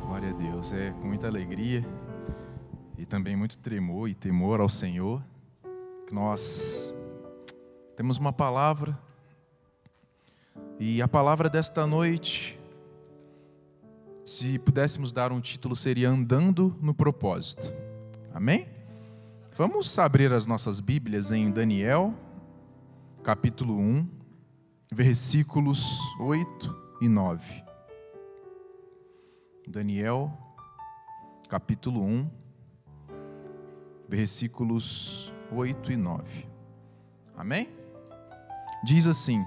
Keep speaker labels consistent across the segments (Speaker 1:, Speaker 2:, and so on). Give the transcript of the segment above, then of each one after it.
Speaker 1: Glória a Deus, é com muita alegria e também muito tremor e temor ao Senhor que nós temos uma palavra, e a palavra desta noite, se pudéssemos dar um título, seria Andando no Propósito. Amém? Vamos abrir as nossas Bíblias em Daniel, capítulo 1, versículos 8 e 9. Daniel, capítulo 1, versículos 8 e 9. Amém? Diz assim: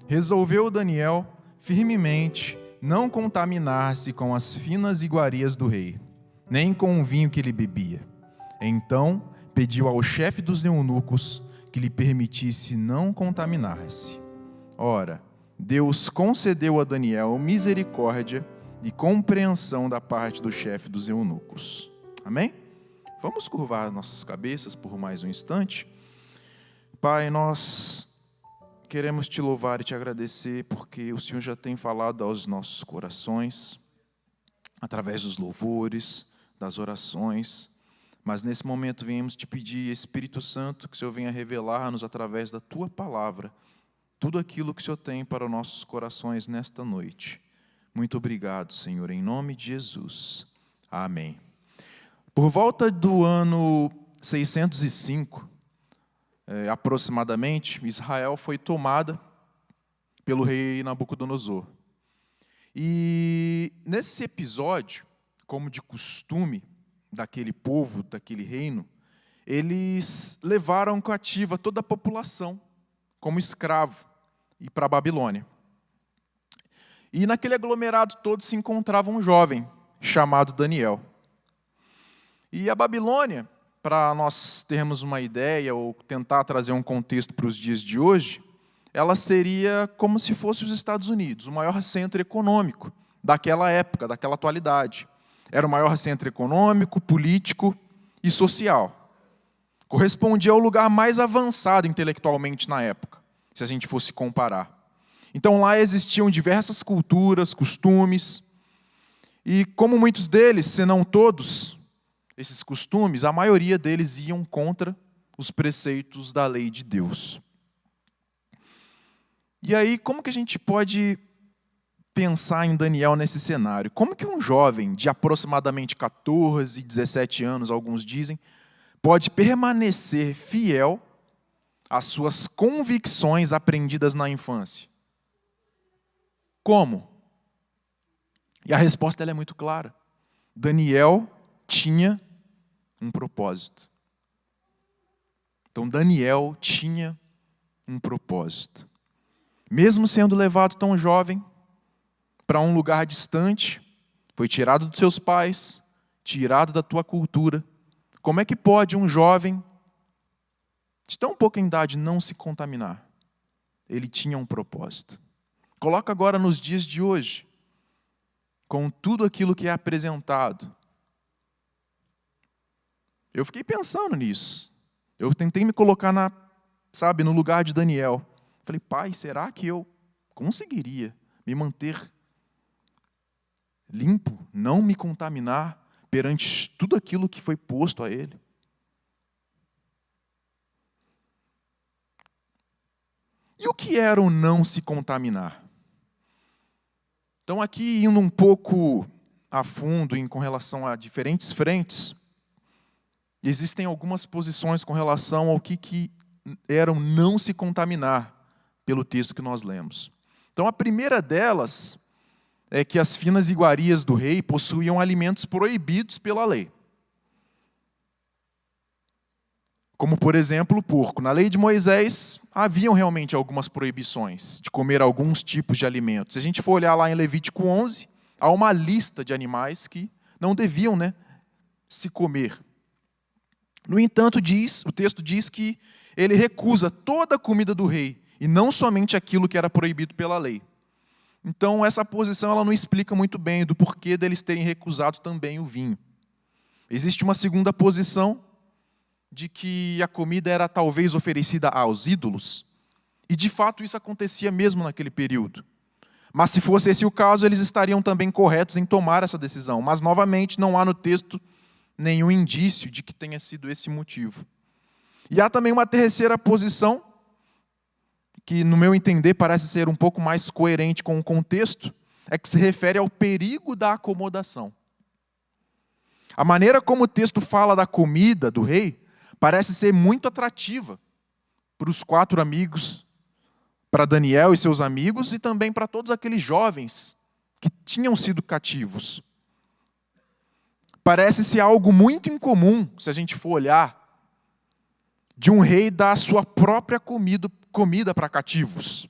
Speaker 1: resolveu Daniel firmemente não contaminar-se com as finas iguarias do rei, nem com o vinho que ele bebia. Então pediu ao chefe dos eunucos que lhe permitisse não contaminar-se. Ora, Deus concedeu a Daniel misericórdia e compreensão da parte do chefe dos eunucos. Amém? Vamos curvar nossas cabeças por mais um instante. Pai, nós queremos te louvar e te agradecer porque o Senhor já tem falado aos nossos corações, através dos louvores, das orações, mas nesse momento viemos te pedir, Espírito Santo, que o Senhor venha revelar-nos através da tua palavra tudo aquilo que o Senhor tem para os nossos corações nesta noite. Muito obrigado, Senhor, em nome de Jesus. Amém. Por volta do ano 605, aproximadamente, Israel foi tomada pelo rei Nabucodonosor. E nesse episódio, como de costume daquele povo, daquele reino, eles levaram cativa toda a população como escravo e para a Babilônia. E naquele aglomerado todo se encontrava um jovem chamado Daniel. E a Babilônia, para nós termos uma ideia ou tentar trazer um contexto para os dias de hoje, ela seria como se fosse os Estados Unidos, o maior centro econômico daquela época, daquela atualidade. Era o maior centro econômico, político e social. Correspondia ao lugar mais avançado intelectualmente na época, se a gente fosse comparar. Então lá existiam diversas culturas, costumes, e como muitos deles, se não todos, esses costumes, a maioria deles iam contra os preceitos da lei de Deus. E aí, como que a gente pode pensar em Daniel nesse cenário? Como que um jovem de aproximadamente 14, 17 anos, alguns dizem, pode permanecer fiel às suas convicções aprendidas na infância? Como? E a resposta ela é muito clara. Daniel tinha um propósito. Então Daniel tinha um propósito. Mesmo sendo levado tão jovem para um lugar distante, foi tirado dos seus pais, tirado da tua cultura. Como é que pode um jovem de tão pouca idade não se contaminar? Ele tinha um propósito. Coloca agora nos dias de hoje, com tudo aquilo que é apresentado. Eu fiquei pensando nisso. Eu tentei me colocar no lugar de Daniel. Falei, pai, será que eu conseguiria me manter limpo, não me contaminar perante tudo aquilo que foi posto a ele? E o que era o não se contaminar? Então, aqui indo um pouco a fundo com relação a diferentes frentes, existem algumas posições com relação ao que era o não se contaminar pelo texto que nós lemos. Então, a primeira delas é que as finas iguarias do rei possuíam alimentos proibidos pela lei. Como, por exemplo, o porco. Na lei de Moisés, haviam realmente algumas proibições de comer alguns tipos de alimentos. Se a gente for olhar lá em Levítico 11, há uma lista de animais que não deviam, se comer. No entanto, o texto diz que ele recusa toda a comida do rei, e não somente aquilo que era proibido pela lei. Então, essa posição ela não explica muito bem do porquê deles terem recusado também o vinho. Existe uma segunda posição, de que a comida era talvez oferecida aos ídolos, E de fato isso acontecia mesmo naquele período. Mas se fosse esse o caso, eles estariam também corretos em tomar essa decisão. Mas novamente não há no texto nenhum indício de que tenha sido esse motivo. E há também uma terceira posição, que no meu entender parece ser um pouco mais coerente com o contexto, é que se refere ao perigo da acomodação. A maneira como o texto fala da comida do rei parece ser muito atrativa para os 4 amigos, para Daniel e seus amigos e também para todos aqueles jovens que tinham sido cativos. Parece ser algo muito incomum, se a gente for olhar, de um rei dar a sua própria comida para cativos,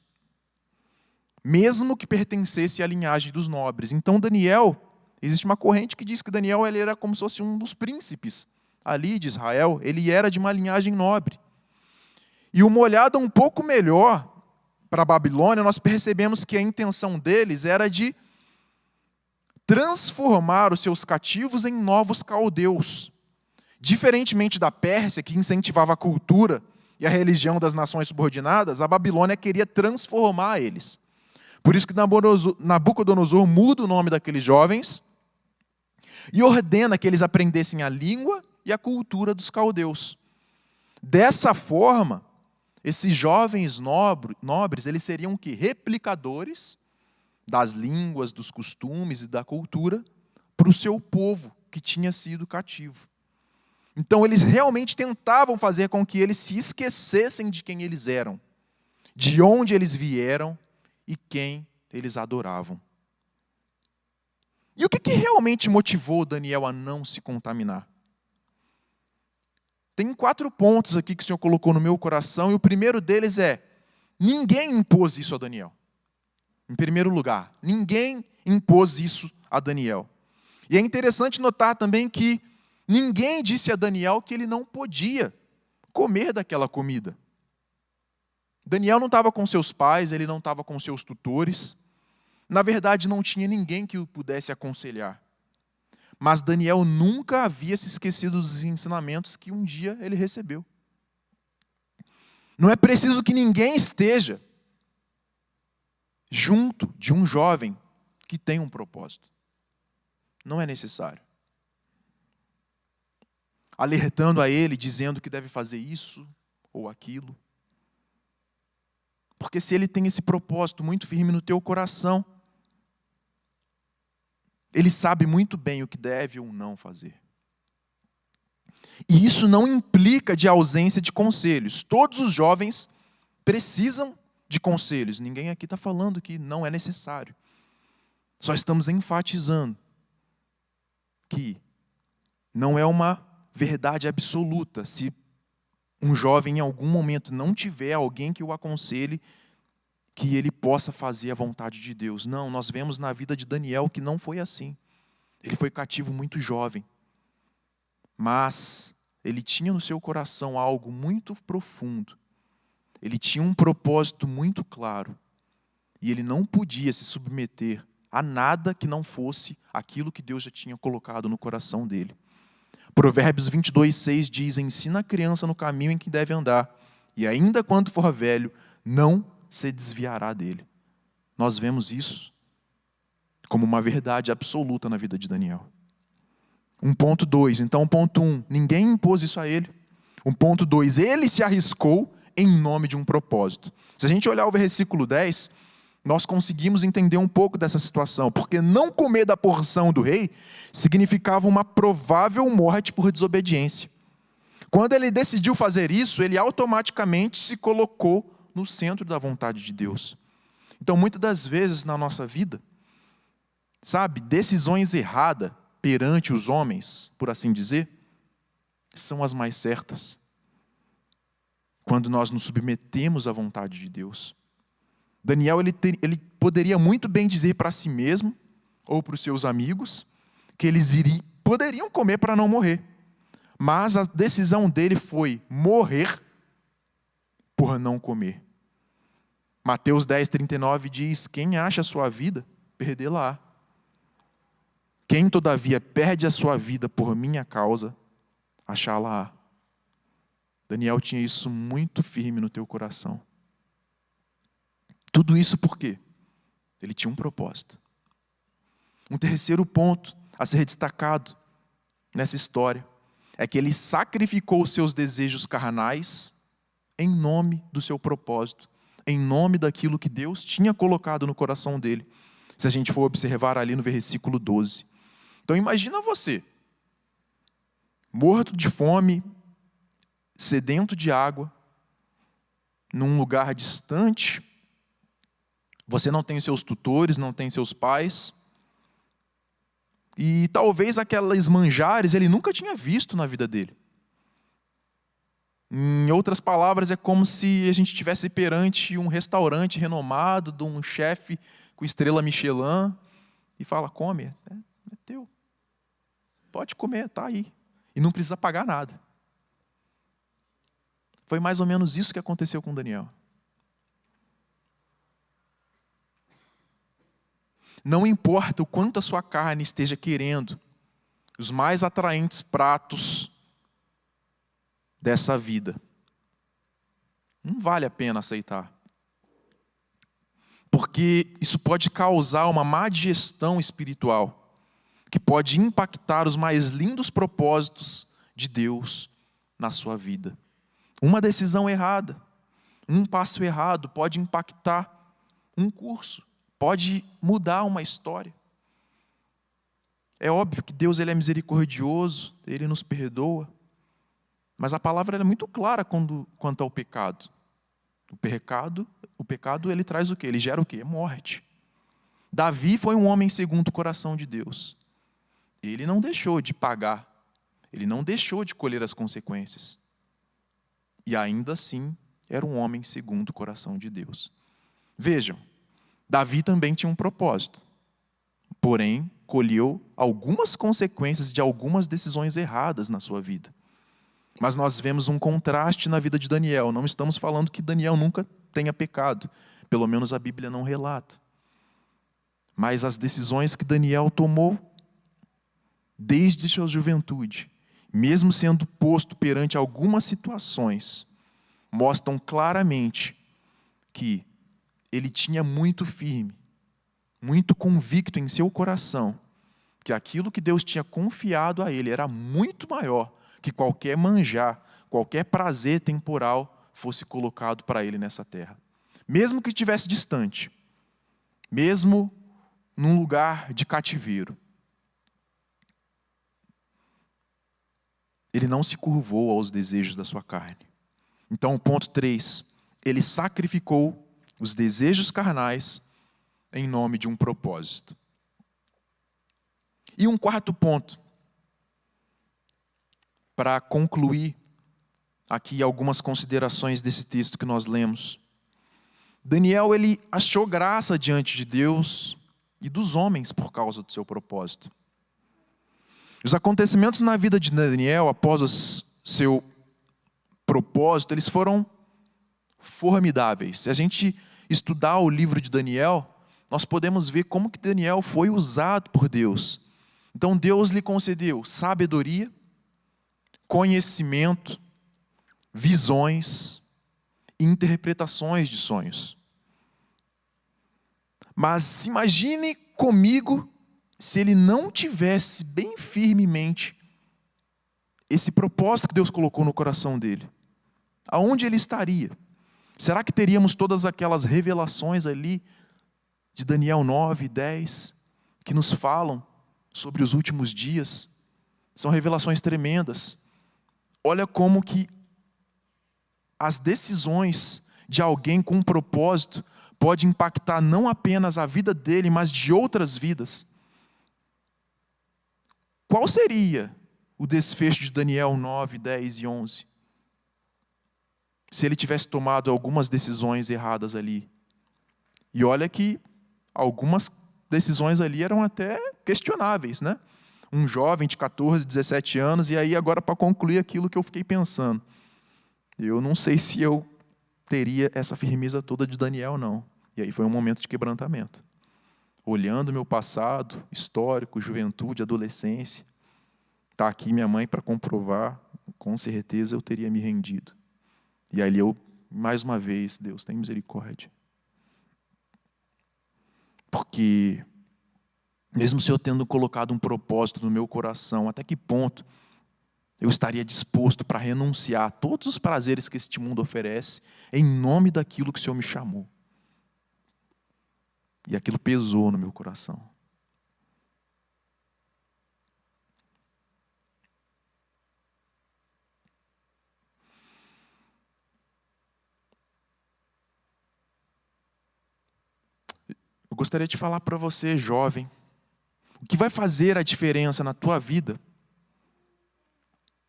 Speaker 1: mesmo que pertencesse à linhagem dos nobres. Então Daniel, existe uma corrente que diz que Daniel ele era como se fosse um dos príncipes ali de Israel, ele era de uma linhagem nobre. E uma olhada um pouco melhor para a Babilônia, nós percebemos que a intenção deles era de transformar os seus cativos em novos caldeus. Diferentemente da Pérsia, que incentivava a cultura e a religião das nações subordinadas, a Babilônia queria transformar eles. Por isso que Nabucodonosor muda o nome daqueles jovens e ordena que eles aprendessem a língua e a cultura dos caldeus. Dessa forma, esses jovens nobres, eles seriam que replicadores das línguas, dos costumes e da cultura para o seu povo que tinha sido cativo. Então eles realmente tentavam fazer com que eles se esquecessem de quem eles eram, de onde eles vieram e quem eles adoravam. E o que realmente motivou Daniel a não se contaminar? Tem 4 pontos aqui que o Senhor colocou no meu coração, e o primeiro deles é: ninguém impôs isso a Daniel. Em primeiro lugar, ninguém impôs isso a Daniel. E é interessante notar também que ninguém disse a Daniel que ele não podia comer daquela comida. Daniel não estava com seus pais, ele não estava com seus tutores. Na verdade, não tinha ninguém que o pudesse aconselhar. Mas Daniel nunca havia se esquecido dos ensinamentos que um dia ele recebeu. Não é preciso que ninguém esteja junto de um jovem que tem um propósito. Não é necessário. Alertando a ele, dizendo que deve fazer isso ou aquilo. Porque se ele tem esse propósito muito firme no teu coração, ele sabe muito bem o que deve ou não fazer. E isso não implica de ausência de conselhos. Todos os jovens precisam de conselhos. Ninguém aqui está falando que não é necessário. Só estamos enfatizando que não é uma verdade absoluta. Se um jovem em algum momento não tiver alguém que o aconselhe, que ele possa fazer a vontade de Deus. Não, nós vemos na vida de Daniel que não foi assim. Ele foi cativo muito jovem. Mas ele tinha no seu coração algo muito profundo. Ele tinha um propósito muito claro. E ele não podia se submeter a nada que não fosse aquilo que Deus já tinha colocado no coração dele. Provérbios 22:6 diz: ensina a criança no caminho em que deve andar, e ainda quando for velho, não se desviará dele. Nós vemos isso como uma verdade absoluta na vida de Daniel. 1.2, então 1.1, ninguém impôs isso a ele. 1.2, ele se arriscou em nome de um propósito. Se a gente olhar o versículo 10, nós conseguimos entender um pouco dessa situação, porque não comer da porção do rei significava uma provável morte por desobediência. Quando ele decidiu fazer isso, ele automaticamente se colocou no centro da vontade de Deus. Então, muitas das vezes na nossa vida, decisões erradas perante os homens, por assim dizer, são as mais certas. Quando nós nos submetemos à vontade de Deus. Daniel ele poderia muito bem dizer para si mesmo, ou para os seus amigos, que eles poderiam comer para não morrer. Mas a decisão dele foi morrer por não comer. Mateus 10:39 diz: quem acha a sua vida, perdê-la-á. Quem, todavia, perde a sua vida por minha causa, achá-la-á. Daniel tinha isso muito firme no teu coração. Tudo isso por quê? Ele tinha um propósito. Um terceiro ponto a ser destacado nessa história é que ele sacrificou os seus desejos carnais em nome do seu propósito, em nome daquilo que Deus tinha colocado no coração dele. Se a gente for observar ali no versículo 12. Então imagina você, morto de fome, sedento de água, num lugar distante, você não tem seus tutores, não tem seus pais, e talvez aqueles manjares ele nunca tinha visto na vida dele. Em outras palavras, é como se a gente estivesse perante um restaurante renomado, de um chefe com estrela Michelin, e fala, come, é teu. Pode comer, está aí. E não precisa pagar nada. Foi mais ou menos isso que aconteceu com Daniel. Não importa o quanto a sua carne esteja querendo os mais atraentes pratos dessa vida, não vale a pena aceitar. Porque isso pode causar uma má digestão espiritual, que pode impactar os mais lindos propósitos de Deus na sua vida. Uma decisão errada, um passo errado pode impactar um curso, pode mudar uma história. É óbvio que Deus ele é misericordioso, Ele nos perdoa, mas a palavra é muito clara quanto ao pecado. O pecado ele traz o quê? Ele gera o quê? Morte. Davi foi um homem segundo o coração de Deus. Ele não deixou de pagar, ele não deixou de colher as consequências. E ainda assim, era um homem segundo o coração de Deus. Vejam, Davi também tinha um propósito. Porém, colheu algumas consequências de algumas decisões erradas na sua vida. Mas nós vemos um contraste na vida de Daniel. Não estamos falando que Daniel nunca tenha pecado. Pelo menos a Bíblia não relata. Mas as decisões que Daniel tomou desde sua juventude, mesmo sendo posto perante algumas situações, mostram claramente que ele tinha muito firme, muito convicto em seu coração, que aquilo que Deus tinha confiado a ele era muito maior que qualquer manjar, qualquer prazer temporal fosse colocado para ele nessa terra. Mesmo que estivesse distante, mesmo num lugar de cativeiro, ele não se curvou aos desejos da sua carne. Então, ponto 3, ele sacrificou os desejos carnais em nome de um propósito. E um quarto ponto, para concluir aqui algumas considerações desse texto que nós lemos. Daniel, ele achou graça diante de Deus e dos homens por causa do seu propósito. Os acontecimentos na vida de Daniel, após seu propósito, eles foram formidáveis. Se a gente estudar o livro de Daniel, nós podemos ver como que Daniel foi usado por Deus. Então Deus lhe concedeu sabedoria, conhecimento, visões, interpretações de sonhos. Mas imagine comigo se ele não tivesse bem firmemente esse propósito que Deus colocou no coração dele. Aonde ele estaria? Será que teríamos todas aquelas revelações ali de Daniel 9, 10, que nos falam sobre os últimos dias? São revelações tremendas. Olha como que as decisões de alguém com um propósito pode impactar não apenas a vida dele, mas de outras vidas. Qual seria o desfecho de Daniel 9, 10 e 11? Se ele tivesse tomado algumas decisões erradas ali. E olha que algumas decisões ali eram até questionáveis, né? Um jovem de 14, 17 anos, e aí agora para concluir aquilo que eu fiquei pensando. Eu não sei se eu teria essa firmeza toda de Daniel, não. E aí foi um momento de quebrantamento. Olhando meu passado, histórico, juventude, adolescência, está aqui minha mãe para comprovar, com certeza eu teria me rendido. E ali eu, mais uma vez, Deus, tem misericórdia. que, mesmo o Senhor tendo colocado um propósito no meu coração, até que ponto eu estaria disposto para renunciar a todos os prazeres que este mundo oferece, em nome daquilo que o Senhor me chamou. E aquilo pesou no meu coração. Eu gostaria de falar para você, jovem, o que vai fazer a diferença na tua vida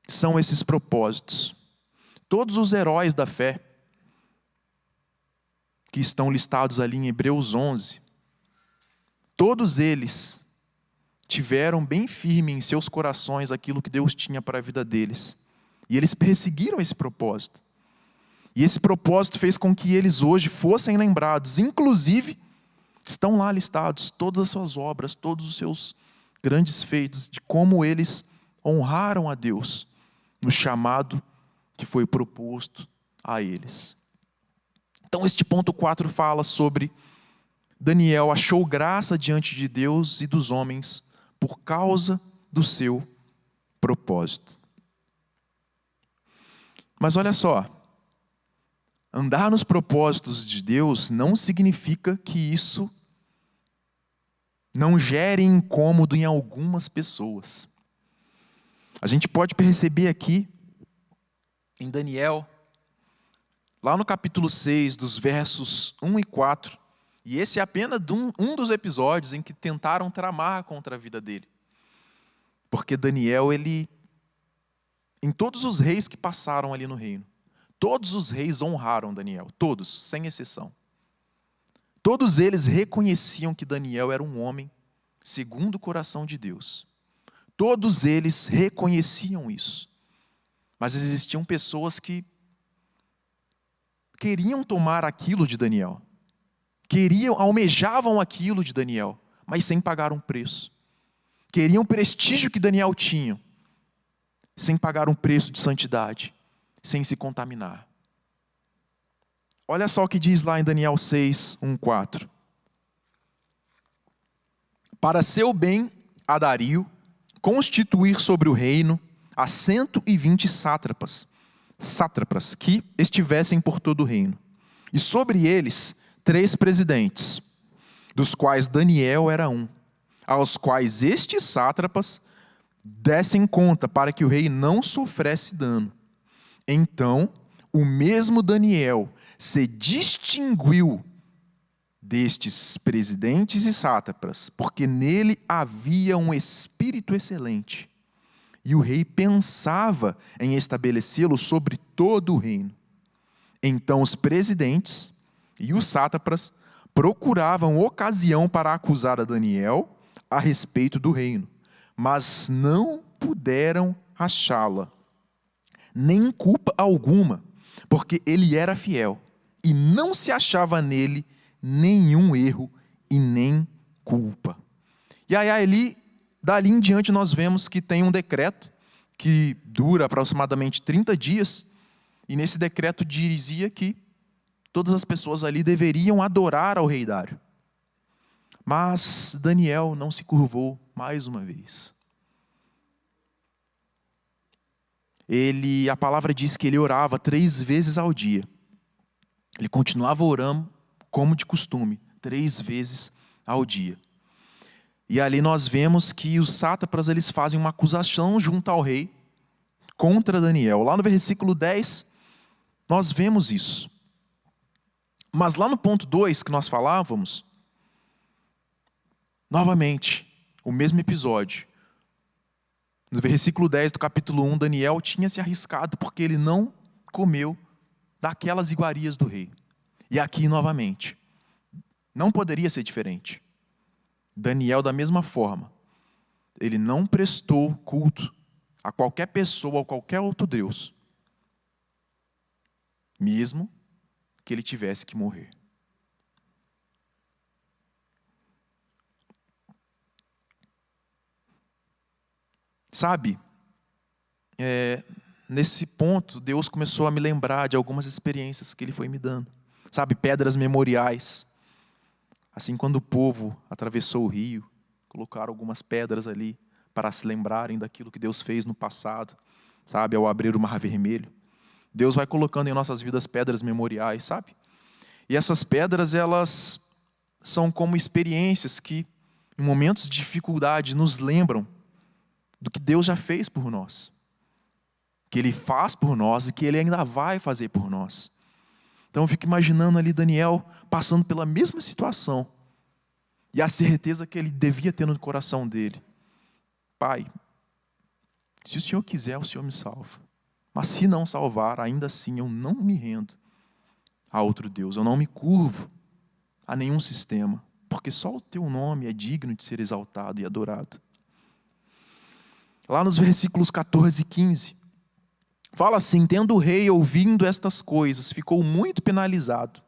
Speaker 1: são esses propósitos. Todos os heróis da fé, que estão listados ali em Hebreus 11, todos eles tiveram bem firme em seus corações aquilo que Deus tinha para a vida deles. E eles perseguiram esse propósito. E esse propósito fez com que eles hoje fossem lembrados. Inclusive, estão lá listados todas as suas obras, todos os seus grandes feitos, de como eles honraram a Deus no chamado que foi proposto a eles. Então, este ponto 4 fala sobre Daniel achou graça diante de Deus e dos homens por causa do seu propósito. Mas olha só, andar nos propósitos de Deus não significa que isso não gere incômodo em algumas pessoas. A gente pode perceber aqui, em Daniel, lá no capítulo 6, dos versos 1 e 4, e esse é apenas um dos episódios em que tentaram tramar contra a vida dele. Porque Daniel, em todos os reis que passaram ali no reino, todos os reis honraram Daniel, todos, sem exceção. Todos eles reconheciam que Daniel era um homem segundo o coração de Deus. Todos eles reconheciam isso. Mas existiam pessoas que queriam tomar aquilo de Daniel. Almejavam aquilo de Daniel, mas sem pagar um preço. Queriam o prestígio que Daniel tinha, sem pagar um preço de santidade, sem se contaminar. Olha só o que diz lá em Daniel 6, 1, 4. Para seu bem a Dario, constituir sobre o reino a 120 sátrapas que estivessem por todo o reino, e sobre eles 3 presidentes, dos quais Daniel era um, aos quais estes sátrapas dessem conta para que o rei não sofresse dano. Então, o mesmo Daniel se distinguiu destes presidentes e sátrapas, porque nele havia um espírito excelente. E o rei pensava em estabelecê-lo sobre todo o reino. Então os presidentes e os sátrapas procuravam ocasião para acusar a Daniel a respeito do reino, mas não puderam achá-la, nem culpa alguma, porque ele era fiel, e não se achava nele nenhum erro e nem culpa. E aí, dali em diante, nós vemos que tem um decreto que dura aproximadamente 30 dias, e nesse decreto dizia que todas as pessoas ali deveriam adorar ao rei Dário. Mas Daniel não se curvou mais uma vez. A palavra diz que ele orava 3 vezes ao dia. Ele continuava orando como de costume, 3 vezes ao dia. E ali nós vemos que os sátrapas eles fazem uma acusação junto ao rei contra Daniel. Lá no versículo 10, nós vemos isso. Mas lá no ponto 2 que nós falávamos, novamente, o mesmo episódio. No versículo 10 do capítulo 1, Daniel tinha se arriscado porque ele não comeu daquelas iguarias do rei. E aqui, novamente, não poderia ser diferente. Daniel, da mesma forma, ele não prestou culto a qualquer pessoa ou qualquer outro Deus, mesmo que ele tivesse que morrer. Sabe, nesse ponto, Deus começou a me lembrar de algumas experiências que Ele foi me dando. Sabe, pedras memoriais. Assim, quando o povo atravessou o rio, colocaram algumas pedras ali para se lembrarem daquilo que Deus fez no passado, sabe, ao abrir o Mar Vermelho. Deus vai colocando em nossas vidas pedras memoriais, sabe? E essas pedras, elas são como experiências que, em momentos de dificuldade, nos lembram do que Deus já fez por nós, que Ele faz por nós e que Ele ainda vai fazer por nós. Então eu fico imaginando ali Daniel passando pela mesma situação e a certeza que ele devia ter no coração dele: Pai, se o Senhor quiser, o Senhor me salva. Mas se não salvar, ainda assim eu não me rendo a outro Deus, eu não me curvo a nenhum sistema, porque só o teu nome é digno de ser exaltado e adorado. Lá nos versículos 14 e 15, fala assim: tendo o rei ouvindo estas coisas, ficou muito penalizado.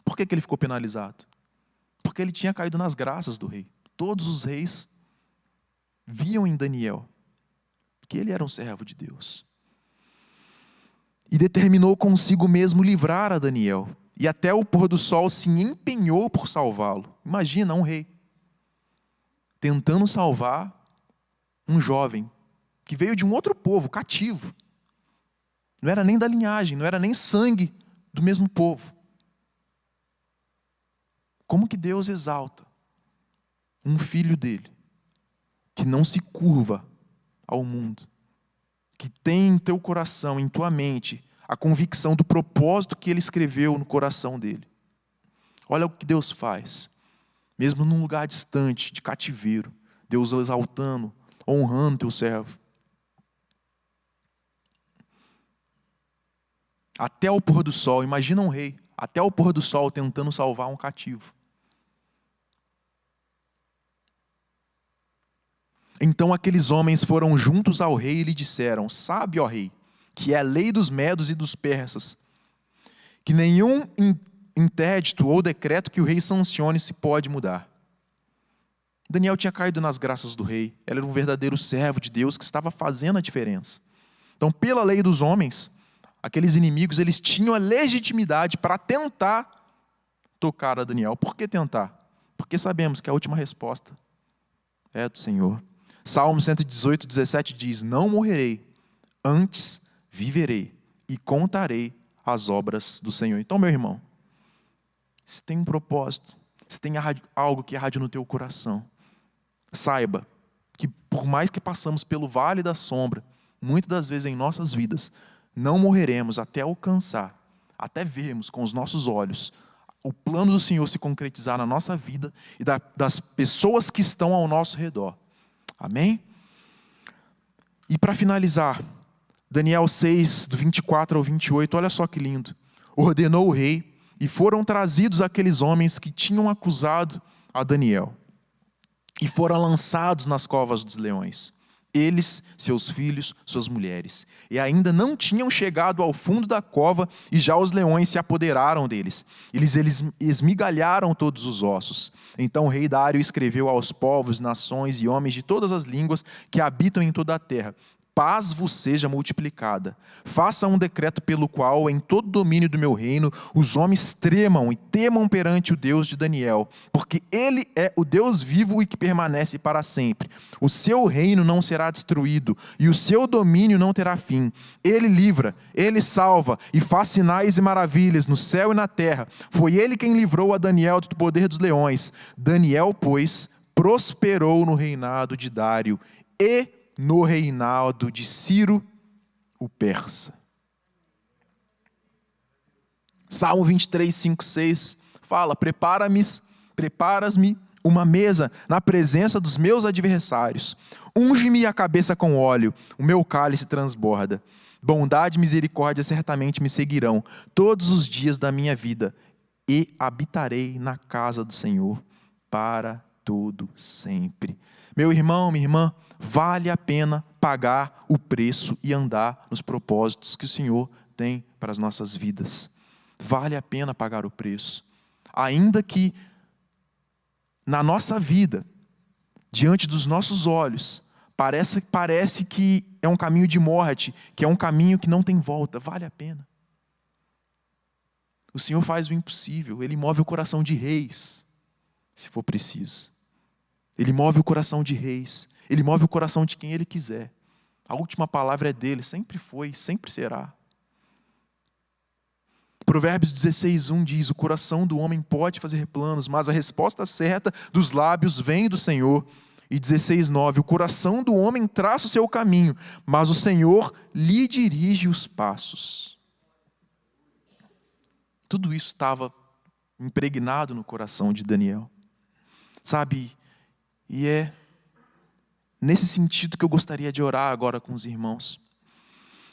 Speaker 1: Por que ele ficou penalizado? Porque ele tinha caído nas graças do rei. Todos os reis viam em Daniel que ele era um servo de Deus. E determinou consigo mesmo livrar a Daniel. E até o pôr do sol se empenhou por salvá-lo. Imagina um rei tentando salvar um jovem que veio de um outro povo, cativo. Não era nem da linhagem, não era nem sangue do mesmo povo. Como que Deus exalta um filho dele, que não se curva ao mundo, que tem em teu coração, em tua mente, a convicção do propósito que ele escreveu no coração dele. Olha o que Deus faz, mesmo num lugar distante, de cativeiro, Deus exaltando, honrando teu servo. Até o pôr do sol, imagina um rei, até o pôr do sol tentando salvar um cativo. Então aqueles homens foram juntos ao rei e lhe disseram: sabe, ó rei, que é a lei dos medos e dos persas, que nenhum interdito ou decreto que o rei sancione se pode mudar. Daniel tinha caído nas graças do rei, ele era um verdadeiro servo de Deus que estava fazendo a diferença. Então, pela lei dos homens, aqueles inimigos, eles tinham a legitimidade para tentar tocar a Daniel. Por que tentar? Porque sabemos que a última resposta é do Senhor. Salmo 118, 17 diz: não morrerei, antes viverei e contarei as obras do Senhor. Então, meu irmão, se tem um propósito, se tem algo que arde no teu coração, saiba que por mais que passamos pelo vale da sombra, muitas das vezes em nossas vidas, não morreremos até alcançar, até vermos com os nossos olhos o plano do Senhor se concretizar na nossa vida e das pessoas que estão ao nosso redor. Amém? E para finalizar, Daniel 6, do 24 ao 28, olha só que lindo. Ordenou o rei, e foram trazidos aqueles homens que tinham acusado a Daniel, e foram lançados nas covas dos leões. Eles, seus filhos, suas mulheres. E ainda não tinham chegado ao fundo da cova, e já os leões se apoderaram deles. Eles esmigalharam todos os ossos. Então o rei Dário escreveu aos povos, nações e homens de todas as línguas que habitam em toda a terra: paz vos seja multiplicada. Faça um decreto pelo qual, em todo o domínio do meu reino, os homens tremam e temam perante o Deus de Daniel, porque ele é o Deus vivo e que permanece para sempre. O seu reino não será destruído, e o seu domínio não terá fim. Ele livra, ele salva, e faz sinais e maravilhas no céu e na terra. Foi ele quem livrou a Daniel do poder dos leões. Daniel, pois, prosperou no reinado de Dário e no reinado de Ciro, o persa. Salmo 23, 5, 6 fala: preparas-me uma mesa na presença dos meus adversários. Unge-me a cabeça com óleo, o meu cálice transborda. Bondade e misericórdia certamente me seguirão todos os dias da minha vida, e habitarei na casa do Senhor para todo sempre. Meu irmão, minha irmã, vale a pena pagar o preço e andar nos propósitos que o Senhor tem para as nossas vidas. Vale a pena pagar o preço. Ainda que na nossa vida, diante dos nossos olhos, parece que é um caminho de morte, que é um caminho que não tem volta, vale a pena. O Senhor faz o impossível, Ele move o coração de reis se for preciso. Ele move o coração de reis, Ele move o coração de quem Ele quiser. A última palavra é dele, sempre foi, sempre será. Provérbios 16:1 diz: o coração do homem pode fazer planos, mas a resposta certa dos lábios vem do Senhor. E 16:9: o coração do homem traça o seu caminho, mas o Senhor lhe dirige os passos. Tudo isso estava impregnado no coração de Daniel. Sabe, e é nesse sentido que eu gostaria de orar agora com os irmãos.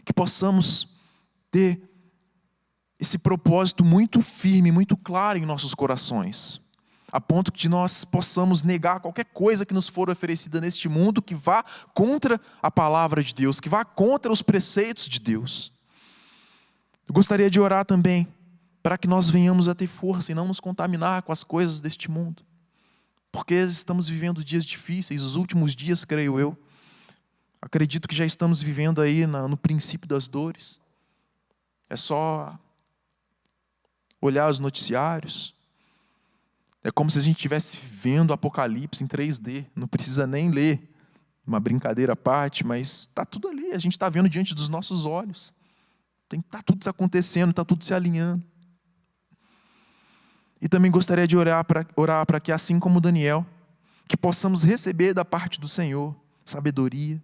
Speaker 1: Que possamos ter esse propósito muito firme, muito claro em nossos corações, a ponto de nós possamos negar qualquer coisa que nos for oferecida neste mundo que vá contra a palavra de Deus, que vá contra os preceitos de Deus. Eu gostaria de orar também para que nós venhamos a ter força e não nos contaminar com as coisas deste mundo, porque estamos vivendo dias difíceis, os últimos dias, creio eu. Acredito que já estamos vivendo aí no princípio das dores. É só olhar os noticiários. É como se a gente estivesse vendo o Apocalipse em 3D. Não precisa nem ler. Uma brincadeira à parte, mas está tudo ali. A gente está vendo diante dos nossos olhos. Está tudo acontecendo, está tudo se alinhando. E também gostaria de orar para que, assim como Daniel, que possamos receber da parte do Senhor sabedoria,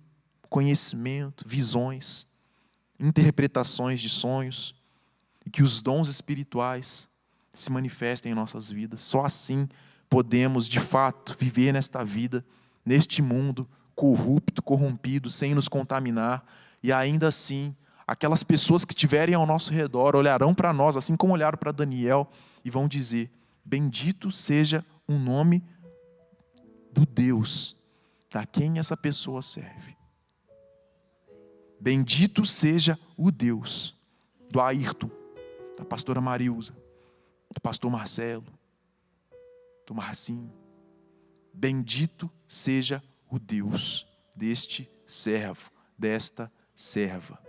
Speaker 1: conhecimento, visões, interpretações de sonhos, e que os dons espirituais se manifestem em nossas vidas. Só assim podemos, de fato, viver nesta vida, neste mundo corrupto, corrompido, sem nos contaminar, e ainda assim, aquelas pessoas que estiverem ao nosso redor olharão para nós, assim como olharam para Daniel, e vão dizer: bendito seja o nome do Deus a quem essa pessoa serve. Bendito seja o Deus do Ayrton, da pastora Marilza, do pastor Marcelo, do Marcinho. Bendito seja o Deus deste servo, desta serva.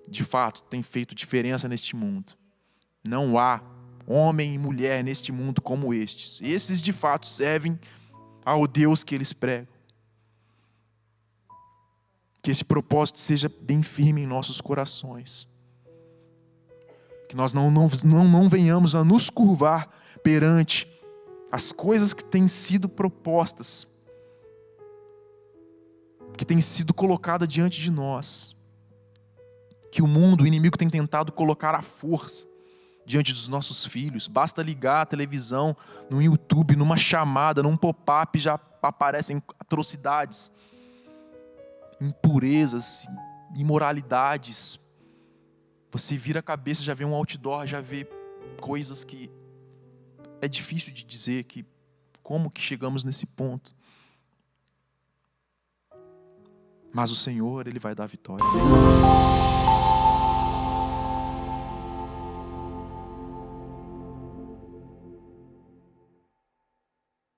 Speaker 1: De fato, tem feito diferença neste mundo. Não há homem e mulher neste mundo como estes. Esses, de fato, servem ao Deus que eles pregam. Que esse propósito seja bem firme em nossos corações. Que nós não venhamos a nos curvar perante as coisas que têm sido propostas, que têm sido colocadas diante de nós, que o mundo, o inimigo tem tentado colocar à força diante dos nossos filhos. Basta ligar a televisão, no YouTube, numa chamada, num pop-up, já aparecem atrocidades, impurezas, imoralidades. Você vira a cabeça, já vê um outdoor, já vê coisas que é difícil de dizer como que chegamos nesse ponto. Mas o Senhor, Ele vai dar a vitória.